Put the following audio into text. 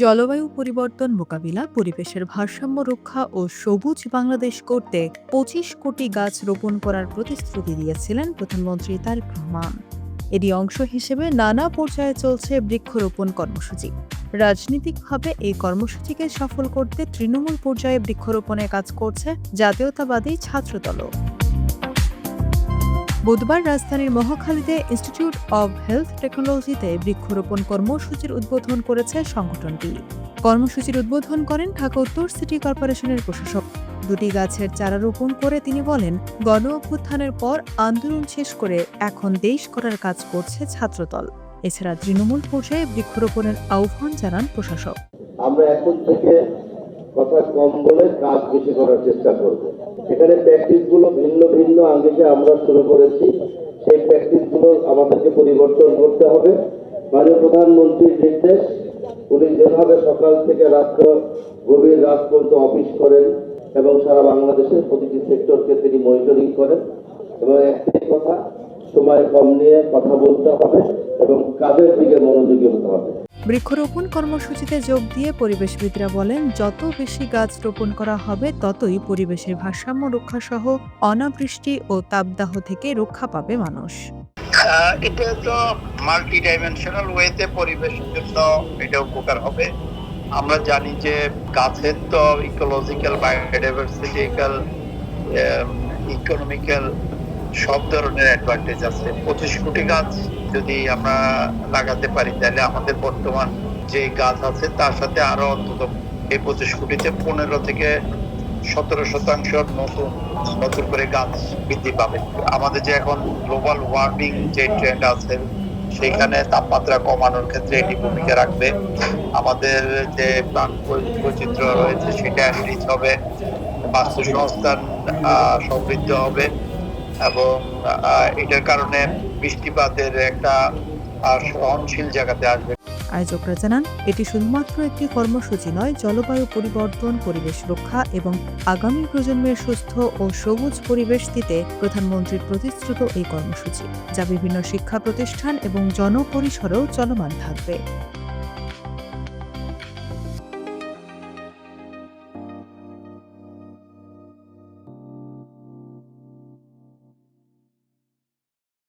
জলবায়ু পরিবর্তন মোকাবিলা, পরিবেশের ভারসাম্য রক্ষা ও সবুজ বাংলাদেশ করতে ২৫ কোটি গাছ রোপণ করার প্রতিশ্রুতি দিয়েছিলেন প্রধানমন্ত্রী তারেক রহমান। এরই অংশ হিসেবে নানা পর্যায়ে চলছে বৃক্ষরোপণ কর্মসূচি। রাজনৈতিকভাবে এই কর্মসূচিকে সফল করতে তৃণমূল পর্যায়ে বৃক্ষরোপণে কাজ করছে জাতীয়তাবাদী ছাত্রদলও। বুধবার রাজধানীর মহাখালীতে ইনস্টিটিউট অব হেলথ টেকনোলজিতে বৃক্ষরোপণ কর্মসূচির উদ্বোধন করেছে সংগঠনটি। কর্মসূচির উদ্বোধন করেন ঢাকা উত্তর সিটি কর্পোরেশনের প্রশাসক। দুটি গাছের চারা রোপণ করে তিনি বলেন, গণ অভ্যুত্থানের পর আন্দোলন শেষ করে এখন দেশ করার কাজ করছে ছাত্রদল। এছাড়া তৃণমূল পর্যায়ে বৃক্ষরোপণের আহ্বান জানান প্রশাসক। আমরা এখন থেকে কথা কম বলে কাজ বেশি করার চেষ্টা করব। এখানে প্র্যাকটিসগুলো ভিন্ন ভিন্ন আঙ্গিকে আমরা শুরু করেছি। সেই প্র্যাকটিসগুলো আমাদেরকে পরিবর্তন করতে হবে। মাননীয় প্রধানমন্ত্রীর নির্দেশ, উনি যেভাবে সকাল থেকে রাত্র গভীর রাত পর্যন্ত অফিস করেন এবং সারা বাংলাদেশের প্রতিটি সেক্টরকে তিনি মনিটরিং করেন, এবং একটাই কথা, সময় কম নিয়ে কথা বলতে হবে এবং কাজের দিকে মনোযোগী হতে হবে। বৃক্ষরোপণ কর্মসূচিতে যোগ দিয়ে পরিবেশবিদরা বলেন, যত বেশি গাছ রোপণ করা হবে ততই পরিবেশের ভারসাম্য রক্ষা সহ অনাবৃষ্টি ও তাপদাহ থেকে রক্ষা পাবে মানুষ। এটা তো মাল্টি ডাইমেনশনাল ওয়েতে পরিবেশের জন্য এটা উপকার হবে। আমরা জানি যে গাছের তো ইকোলজিক্যাল, বায়োডাইভার্সিটিক্যাল, ইকোনমিক্যাল সব ধরনের অ্যাডভান্টেজ আছে। ২৫ কোটি গাছ যদি আমরা লাগাতে পারি তাহলে আমাদের বর্তমান যে গাছ আছে তার সাথে আরো অন্তত এই ২৫ কোটিতে ১৫ থেকে ১৭% নতুন করে গাছ বৃদ্ধি পাবে। আমাদের যে এখন গ্লোবাল ওয়ার্মিং যে ট্রেন্ড আছে সেখানে তাপমাত্রা কমানোর ক্ষেত্রে এটি ভূমিকা রাখবে। আমাদের যে প্রাণ বৈচিত্র্য রয়েছে সেটা এনরিচ হবে, বাস্তুসংস্থান সমৃদ্ধ হবে এবং এটার কারণে বৃষ্টিপাতের একটা সহনশীল জায়গাতে আসবে। আয়োজকরা জানান, এটি শুধুমাত্র একটি কর্মসূচি নয়, জলবায়ু পরিবর্তন, পরিবেশ রক্ষা এবং আগামী প্রজন্মের সুস্থ ও সবুজ পরিবেশ দিতে প্রধানমন্ত্রীর প্রতিশ্রুত এই কর্মসূচি, যা বিভিন্ন শিক্ষা প্রতিষ্ঠান এবং জনপরিসরেও চলমান থাকবে।